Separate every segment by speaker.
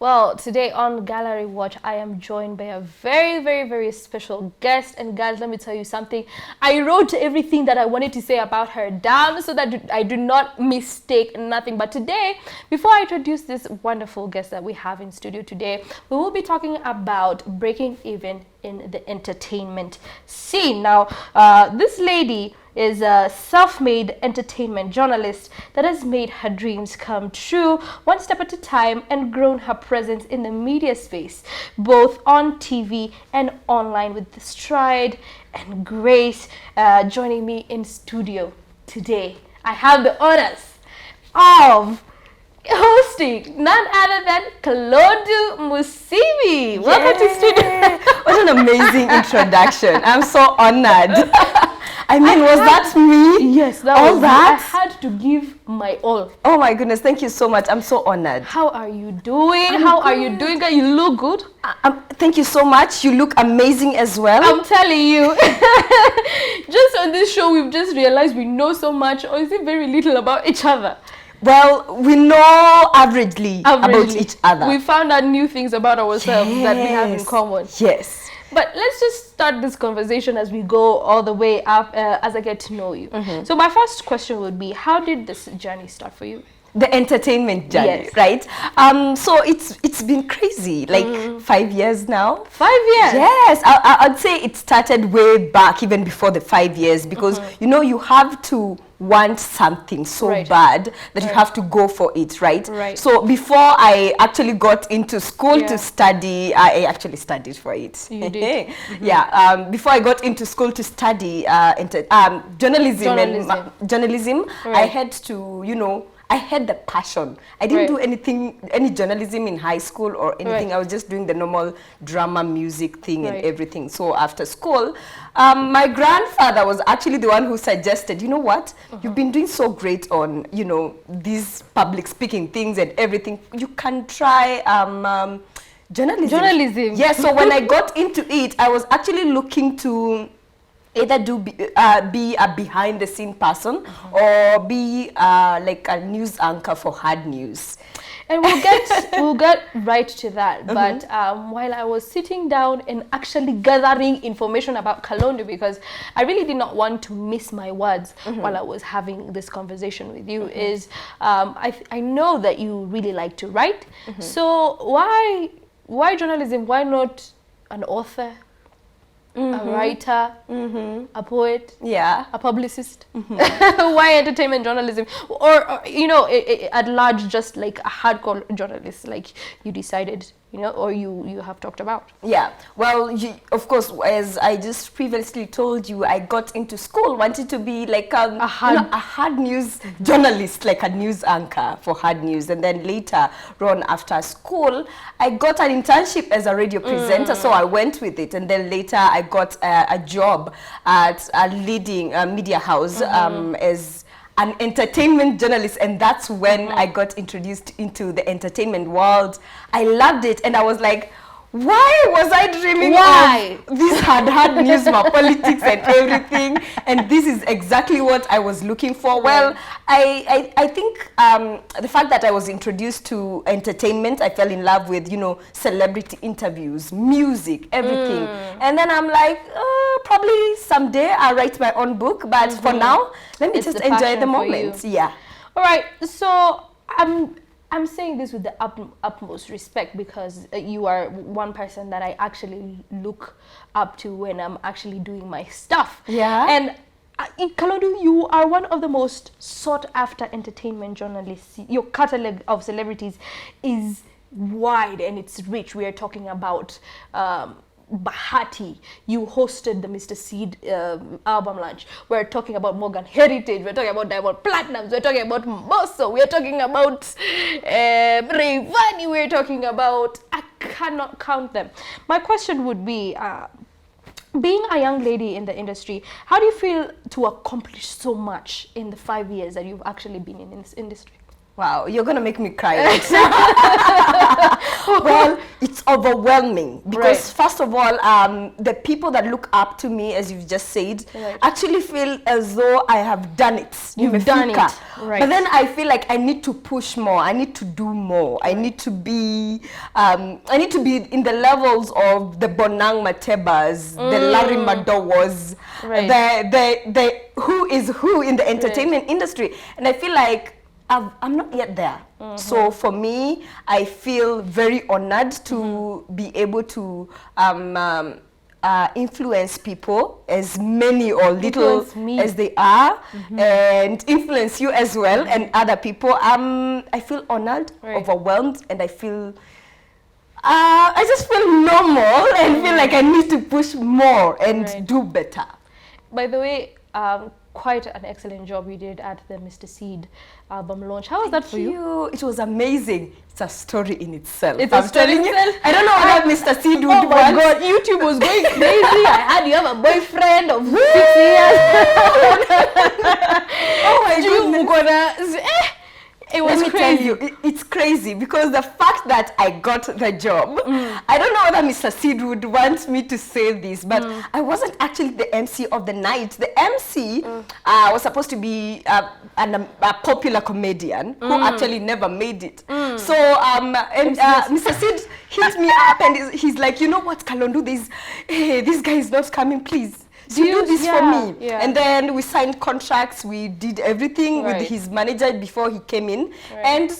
Speaker 1: Well, today on Gallery Watch, I am joined by a very, very, very special guest. And guys, let me tell you something. I wrote everything that I wanted to say about her down so that I do not mistake nothing. But today, before I introduce this wonderful guest that we have in studio today, we will be talking about breaking even in the entertainment scene. Now, this lady is a self-made entertainment journalist that has made her dreams come true one step at a time and grown her presence in the media space, both on TV and online, with stride and grace. Joining me in studio today, I have the honors of hosting none other than Kalondu Musyimi. Welcome to studio.
Speaker 2: What an amazing introduction. I'm so honored. I mean, was that me?
Speaker 1: Yes, that
Speaker 2: all
Speaker 1: was
Speaker 2: that?
Speaker 1: Me. I had to give my all.
Speaker 2: Oh my goodness, thank you so much. I'm so honored.
Speaker 1: How are you doing? How are you doing? You look good.
Speaker 2: Thank you so much. You look amazing as well.
Speaker 1: I'm telling you. Just on this show, we've just realized we know so much, or is it very little about each other?
Speaker 2: Well, we know averagely about each other.
Speaker 1: We found out new things about ourselves that we have in common.
Speaker 2: Yes.
Speaker 1: But let's just start this conversation as we go all the way up, as I get to know you. So my first question would be, how did this journey start for you?
Speaker 2: The entertainment journey,
Speaker 1: yes.
Speaker 2: Right? So it's been crazy, like 5 years now.
Speaker 1: 5 years?
Speaker 2: Yes, I'd say it started way back, even before the 5 years, because you know, you have to want something so bad that you have to go for it, right? So before I actually got into school to study, I actually studied for it.
Speaker 1: You did?
Speaker 2: Yeah, before I got into school to study journalism, I had to, you know, I had the passion. I didn't do any journalism in high school or anything. I was just doing the normal drama, music thing and everything. So after school, my grandfather was actually the one who suggested, you know what, you've been doing so great on, you know, these public speaking things and everything. You can try journalism.
Speaker 1: Journalism.
Speaker 2: Yeah, so when I got into it, I was actually looking to either be a behind the scene person or be like a news anchor for hard news.
Speaker 1: And we'll get right to that. But while I was sitting down and actually gathering information about Kalondu, because I really did not want to miss my words while I was having this conversation with you, is I know that you really like to write. So why journalism? Why not an author? A writer, a poet, a publicist. Why entertainment journalism? Or you know, at large, just like a hardcore journalist, like you decided, you know, or you have talked about?
Speaker 2: Yeah, well, of course, as I just previously told you, I got into school, wanted to be like a hard news journalist, like a news anchor for hard news. And then later on, after school, I got an internship as a radio presenter, so I went with it. And then later I got a job at a leading media house as an entertainment journalist, and that's when I got introduced into the entertainment world. I loved it, and I was like, why was I dreaming of this hard news, my politics and everything? And this is exactly what I was looking for. Well, I think the fact that I was introduced to entertainment, I fell in love with, you know, celebrity interviews, music, everything. And then I'm like, probably someday I'll write my own book. But for now, let me just enjoy the moment. Yeah.
Speaker 1: All right. So I'm saying this with the utmost respect, because you are one person that I actually look up to when I'm actually doing my stuff.
Speaker 2: Yeah.
Speaker 1: And in Kalondu, you are one of the most sought after entertainment journalists. Your catalog of celebrities is wide and it's rich. We are talking about Bahati. You hosted the Mr. Seed album launch. We're talking about Morgan Heritage. We're talking about Diamond Platinums. We're talking about Mosso. We're talking about Rayvani. We're talking about, I cannot count them. My question would be, being a young lady in the industry, how do you feel to accomplish so much in the 5 years that you've actually been in this industry?
Speaker 2: Wow, you're gonna make me cry. Well, it's overwhelming because first of all, the people that look up to me, as you've just said, actually feel as though I have done it.
Speaker 1: You've done it. Right.
Speaker 2: But then I feel like I need to push more. I need to do more. I need to be in the levels of the Bonang Matebas, the Larry Madowas, the who is who in the entertainment industry. And I feel like I'm not yet there. So for me, I feel very honored to be able to influence people, as many or little as they are, and influence you as well and other people. I feel honored, overwhelmed, and I feel I just feel normal and feel like I need to push more and do better.
Speaker 1: By the way, quite an excellent job you did at the Mr. Seed album launch. How was that for you?
Speaker 2: It was amazing. It's a story in itself.
Speaker 1: It's a story in itself.
Speaker 2: I don't know what Mr. Seed would want.
Speaker 1: Oh my God, YouTube was going crazy. I heard you have a boyfriend of 6 years.
Speaker 2: Oh my goodness.
Speaker 1: It was
Speaker 2: Let me
Speaker 1: crazy.
Speaker 2: tell you, it's crazy because the fact that I got the job, I don't know whether Mr. Seed would want me to say this, but I wasn't actually the MC of the night. The MC was supposed to be a popular comedian who actually never made it. So Mr. Seed hit me up and he's like, you know what, Kalondu, this guy is not coming, please. Do this for me. And then we signed contracts, we did everything with his manager before he came in, and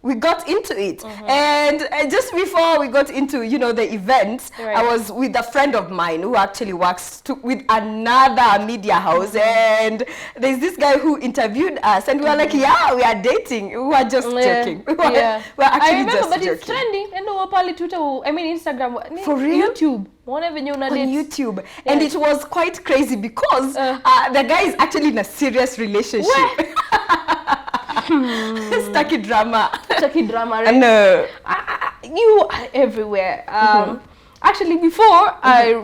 Speaker 2: we got into it. And just before we got into, the event, I was with a friend of mine who actually works with another media house, and there's this guy who interviewed us, and we were like, yeah, we are dating. We were just joking. We were actually
Speaker 1: I remember,
Speaker 2: just
Speaker 1: but
Speaker 2: joking.
Speaker 1: it's trending. And Twitter, Instagram.
Speaker 2: For real?
Speaker 1: YouTube. On
Speaker 2: YouTube. And it was quite crazy because the guy is actually in a serious relationship. Stucky drama, right?
Speaker 1: No. You are everywhere. Actually, before I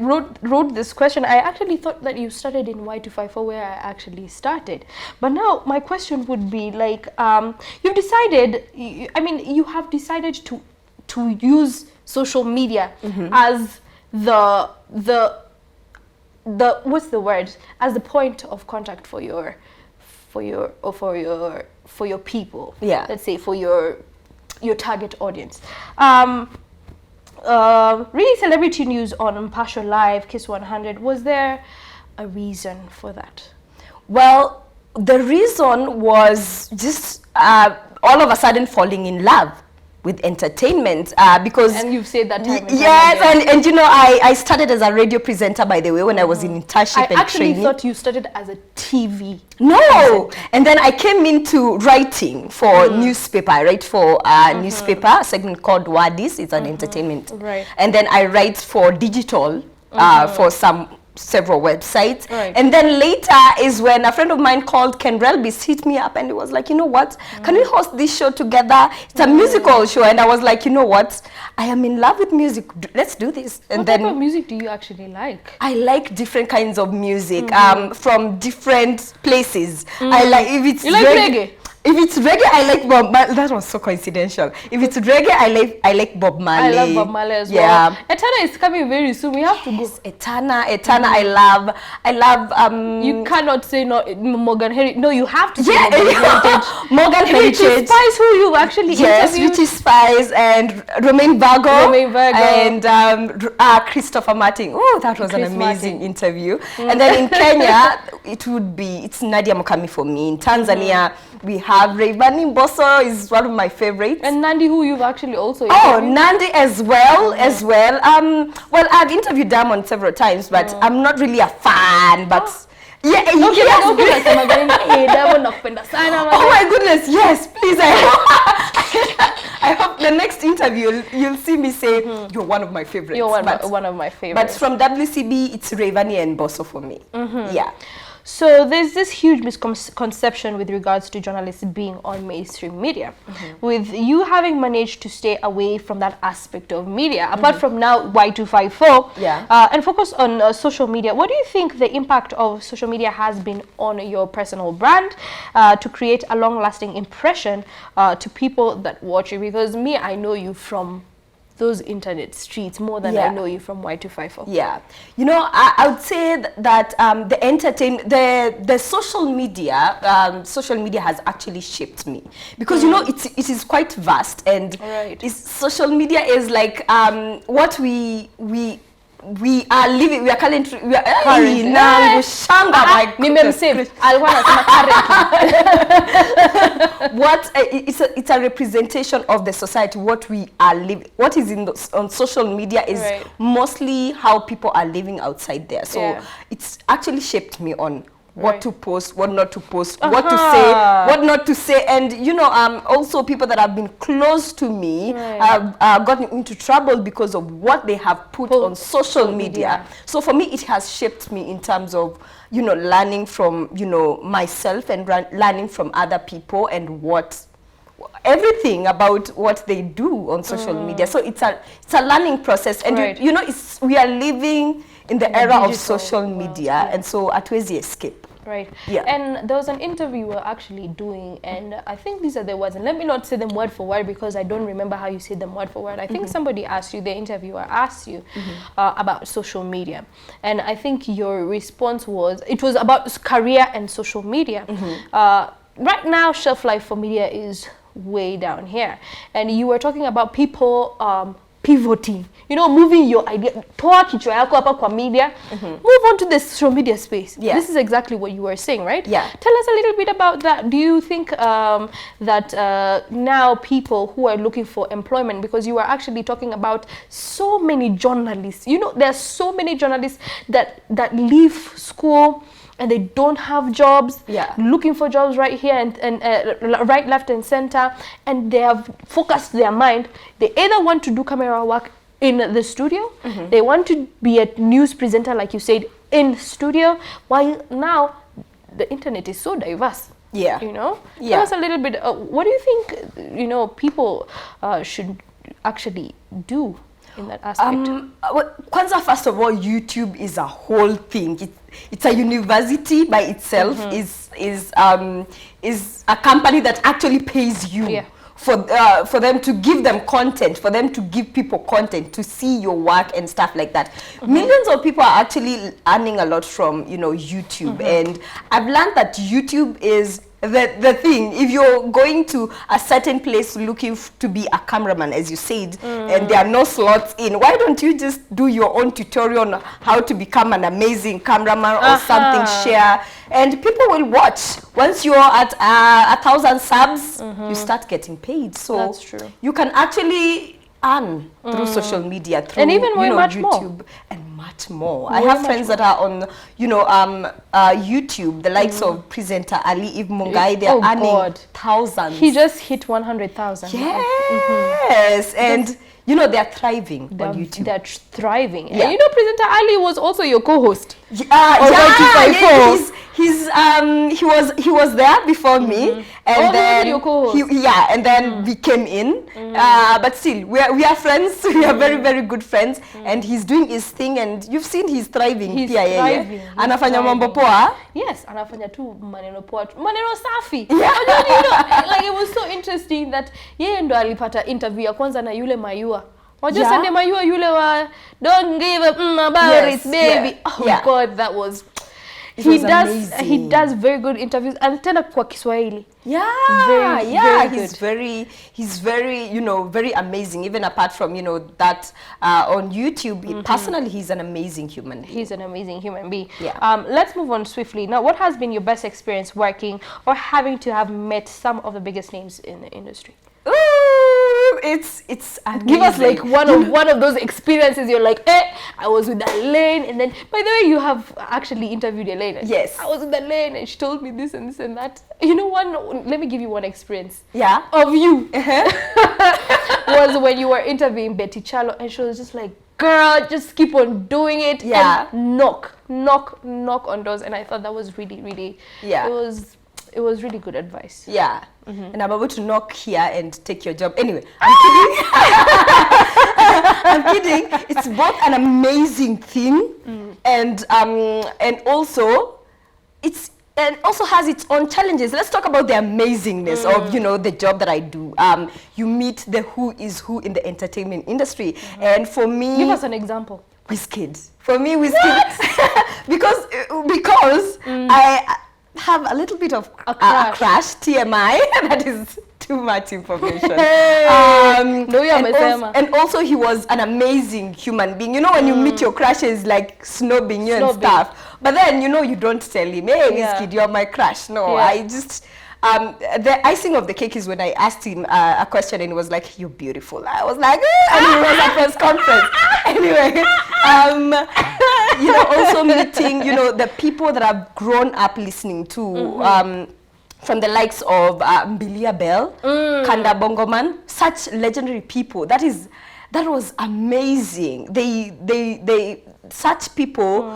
Speaker 1: wrote this question, I actually thought that you started in Y254, where I actually started. But now my question would be like, you have decided to use social media as the what's the word, as the point of contact for your people. Let's say for your target audience. Really celebrity news on Mpasho Live, Kiss 100. Was there a reason for that?
Speaker 2: Well, the reason was just all of a sudden falling in love with entertainment, because...
Speaker 1: And you've said that time.
Speaker 2: Yes, and I started as a radio presenter, by the way, when I was in internship and training. I
Speaker 1: actually thought you started as a TV
Speaker 2: presenter. And then I came into writing for newspaper. I write for a newspaper, a segment called Wadis. It's an entertainment. And then I write for digital for several websites. And then later is when a friend of mine called Ken Relbis hit me up and he was like, you know what, can we host this show together? It's a musical show. And I was like, you know what, I am in love with music. Let's do this. And
Speaker 1: what type of music do you actually like?
Speaker 2: I like different kinds of music from different places. I like, if it's
Speaker 1: reggae?
Speaker 2: If it's reggae, I like Bob Marley. That was so coincidental. If it's reggae, I like Bob Marley.
Speaker 1: I love Bob Marley as well. Etana is coming very soon. We have to go.
Speaker 2: Etana, I love.
Speaker 1: You cannot say no. Morgan Heritage. No, you have to say Morgan Heritage.
Speaker 2: Morgan Heritage.
Speaker 1: Richie Spice, who you actually interviewed.
Speaker 2: Richie Spice and Romain Virgo. And Christopher Martin. Oh, that was an amazing interview. And then in Kenya, it's Nadia Mukami for me. In Tanzania, we have Rayvanny Mbosso is one of my favorites.
Speaker 1: And Nandi, who you've actually also interviewed.
Speaker 2: Oh, Nandi as well. Well, I've interviewed Diamond several times, but I'm not really a fan. But yeah, oh my goodness, yes, please. I hope the next interview you'll see me say you're one of my favorites.
Speaker 1: You're one of my favorites.
Speaker 2: But from WCB, it's Rayvanny and Mbosso for me. Yeah.
Speaker 1: So there's this huge misconception with regards to journalists being on mainstream media. With you having managed to stay away from that aspect of media, apart from now Y254, and focus on social media, what do you think the impact of social media has been on your personal brand to create a long-lasting impression to people that watch you? Because me, I know you from those internet streets more than I know you from Y254.
Speaker 2: Yeah, you know, I would say that the social media has actually shaped me, because you know it is quite vast, and social media is like what we are living, we are currently, what it's a representation of the society, what we are living, what is on social media is mostly how people are living outside there. So it's actually shaped me on what to post, what not to post, what to say, what not to say. And you know, also people that have been close to me have gotten into trouble because of what they have put on social media. So for me, it has shaped me in terms of, you know, learning from, you know, myself, and learning from other people, and everything about what they do on social media. So it's a learning process, and you know, we are living in the era of social media, and so hatuwezi escape.
Speaker 1: Right. Yeah. And there was an interview we were actually doing, and I think these are the words, and let me not say them word for word because I don't remember how you said them word for word. I think somebody asked you, the interviewer asked you about social media, and I think your response was, it was about career and social media. Right now, shelf life for media is way down here, and you were talking about people pivoting, you know, moving your idea, toa kichwa yako hapa kwa media, move on to the social media space. This is exactly what you were saying, right? Tell us a little bit about that. Do you think that now people who are looking for employment, because you are actually talking about so many journalists, you know, there are so many journalists that leave school and they don't have jobs, looking for jobs right here and right, left, and center, and they have focused their mind. They either want to do camera work in the studio, they want to be a news presenter, like you said, in studio, while now the internet is so diverse. You know? Tell us a little bit, what do you think, you know, people should actually do in that aspect?
Speaker 2: Kwanza, first of all, YouTube is a whole thing. It's a university by itself. Is a company that actually pays you for them to give them content, for them to give people content to see your work and stuff like that. Millions of people are actually earning a lot from, you know, YouTube, and I've learned that YouTube is the thing. If you're going to a certain place looking to be a cameraman, as you said, and there are no slots in, why don't you just do your own tutorial on how to become an amazing cameraman or something, share, and people will watch. Once you're at 1,000 subs, you start getting paid. So
Speaker 1: that's true.
Speaker 2: You can actually earn through social media, through,
Speaker 1: and even much
Speaker 2: YouTube,
Speaker 1: more.
Speaker 2: And much more. I have friends that are on, you know, YouTube, the likes of presenter Ali Eve Mungai. They're earning thousands.
Speaker 1: He just hit 100,000.
Speaker 2: Yes, and you know, they're thriving on YouTube.
Speaker 1: They're thriving. And you know, presenter Ali was also your co-host.
Speaker 2: He was there before me, and then your co-host. And then we came in. But still, we are friends. We are very, very good friends, and he's doing his thing, and you've seen he's thriving.
Speaker 1: He's thriving.
Speaker 2: Anafanya mambo poa.
Speaker 1: Yes, anafanya tu maneno poa, maneno safi. You know, like it was so interesting that yeye ndo alipata interview ya kwanza na yule Mayua. Wajua Sunday Mayua yule wa don't give up about it, baby. Oh God, that was. He does very good interviews, and tena kwa Kiswahili. He's very, you know, very amazing. Even apart from, you know, that on YouTube, personally, he's an amazing human being. He's an amazing human being. Let's move on swiftly. Now, what has been your best experience working or having to have met some of the biggest names in the industry?
Speaker 2: It's amazing.
Speaker 1: Give us like one of those experiences. You're like, I was with Elaine, and then by the way, you have actually interviewed Elaine.
Speaker 2: Yes,
Speaker 1: I was with Elaine, and she told me this and this and that. You know, let me give you one experience.
Speaker 2: Yeah.
Speaker 1: Of you was when you were interviewing Betty Chalo, and she was just like, girl, just keep on doing it.
Speaker 2: Yeah.
Speaker 1: And knock on doors. And I thought that was really, really,
Speaker 2: yeah.
Speaker 1: It was really good advice.
Speaker 2: Yeah. And I'm about to knock here and take your job. Anyway, I'm kidding. I'm kidding. It's both an amazing thing and also has its own challenges. Let's talk about the amazingness of, you know, the job that I do. You meet the who is who in the entertainment industry. And for me,
Speaker 1: give us an example.
Speaker 2: Wizkid. For me, Wizkid, because I have a little bit of a crush, TMI. That is too much information. And also he was an amazing human being. You know, when you meet your crushes, like snobbing you and stuff. But then, you know, you don't tell him, hey, Wizkid, you're my crush. No, I just... the icing of the cake is when I asked him a question and he was like, you're beautiful. I was like, and it was a press conference. Anyway, you know, also meeting, you know, the people that I've grown up listening to, from the likes of Mbilia Bell, Kanda Bongoman, such legendary people. That was amazing. They such people,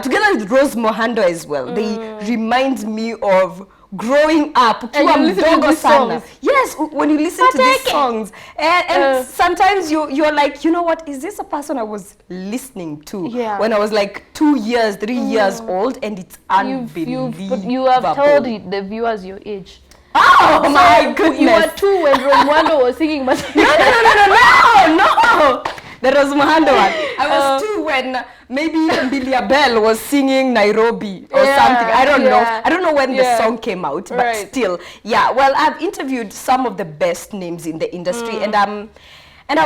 Speaker 2: together with Rose Mohando as well, they remind me of growing up.
Speaker 1: And you listen to these songs.
Speaker 2: Yes, when you listen to these songs. And sometimes you're like, you know what, is this a person I was listening to when I was like 2 years, 3 years old? And it's unbelievable.
Speaker 1: You have told the viewers your age.
Speaker 2: Oh my goodness.
Speaker 1: You were 2 when Rosmando was singing. But
Speaker 2: no. That was Mohando one. I was 2 when maybe Mbilia Bell was singing Nairobi or something. I don't know. I don't know when the song came out, but still. Yeah, well, I've interviewed some of the best names in the industry and I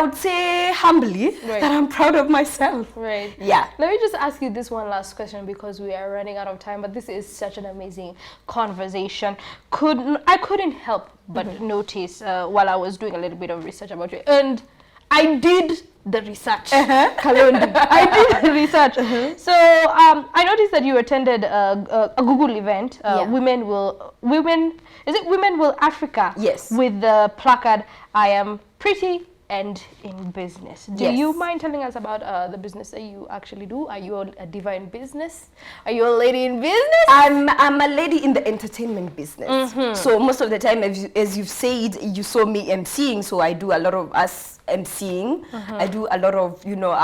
Speaker 2: would say humbly that I'm proud of myself.
Speaker 1: Right.
Speaker 2: Yeah.
Speaker 1: Let me just ask you this one last question because we are running out of time, but this is such an amazing conversation. I couldn't help but notice while I was doing a little bit of research about you, and I did the research. Kalondu. I did the research. So I noticed that you attended a Google event. Women Will Africa.
Speaker 2: Yes.
Speaker 1: With the placard, I am pretty and in business. Do you mind telling us about the business that you actually do? Are you a diva in business? Are you a lady in business?
Speaker 2: I'm a lady in the entertainment business. So most of the time, as you've said, you saw me emceeing. So I do a lot of us emceeing. I do a lot of, you know,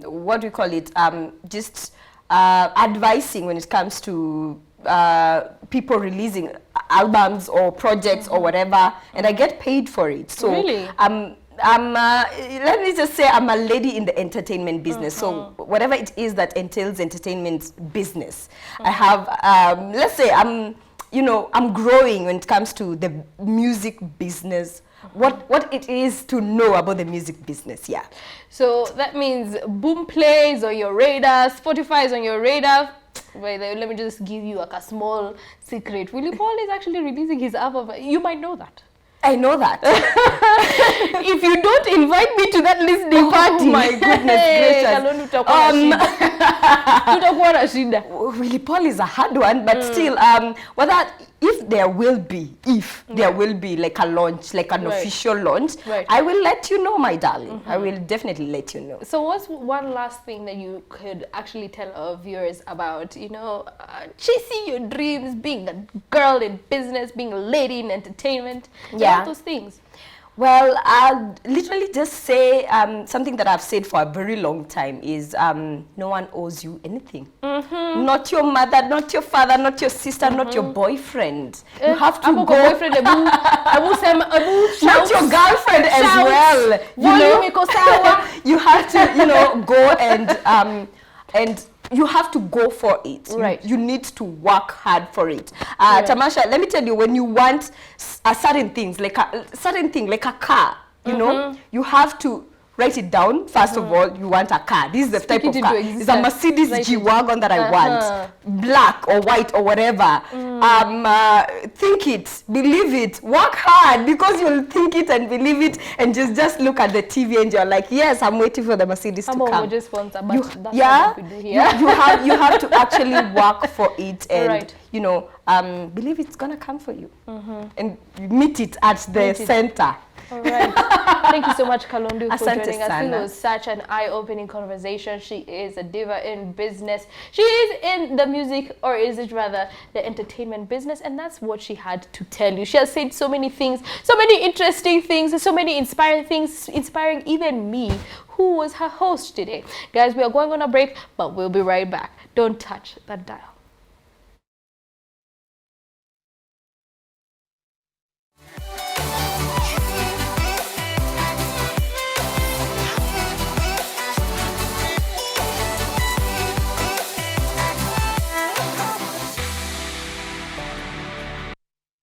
Speaker 2: what do you call it? Just advising when it comes to people releasing albums or projects or whatever, and I get paid for it. So
Speaker 1: really?
Speaker 2: Let me just say I'm a lady in the entertainment business. So whatever it is that entails entertainment business, I have, let's say I'm growing when it comes to the music business. What it is to know about the music business,
Speaker 1: So that means Boom Play is on your radar, Spotify is on your radar. Wait, let me just give you like a small secret. Willie Paul is actually releasing his album. You might know that.
Speaker 2: I know that.
Speaker 1: If you don't invite me to that listening party,
Speaker 2: my goodness gracious. Willie Paul is a hard one, but still, if there will be like a launch, like an official launch, I will let you know, my darling. I will definitely let you know.
Speaker 1: So what's one last thing that you could actually tell our viewers about, you know, chasing your dreams, being a girl in business, being a lady in entertainment, all those things?
Speaker 2: Well, I'll literally just say something that I've said for a very long time is no one owes you anything. Not your mother, not your father, not your sister, not your boyfriend. You have to go. Boyfriend, not your girlfriend as well. You have to, you know, go and you have to go for it.
Speaker 1: Right.
Speaker 2: You need to work hard for it. Tamasha, let me tell you, when you want a certain thing, like a car, you know, you have to write it down. First of all, you want a car. This is the type of car. It's a Mercedes G-Wagon that I want. Black or white or whatever. Think it, believe it, work hard, because you'll think it and believe it and just look at the TV and you're like, yes, I'm waiting for the Mercedes to come. You have to actually work for it and you know, believe it's gonna come for you and meet it at the center.
Speaker 1: All right. Thank you so much, Kalondu, for
Speaker 2: Asante
Speaker 1: joining us.
Speaker 2: sana.
Speaker 1: It was such an eye-opening conversation. She is a diva in business. She is in the music, or is it rather the entertainment business, and that's what she had to tell you. She has said so many things, so many interesting things, so many inspiring things, inspiring even me, who was her host today. Guys, we are going on a break, but we'll be right back. Don't touch that dial.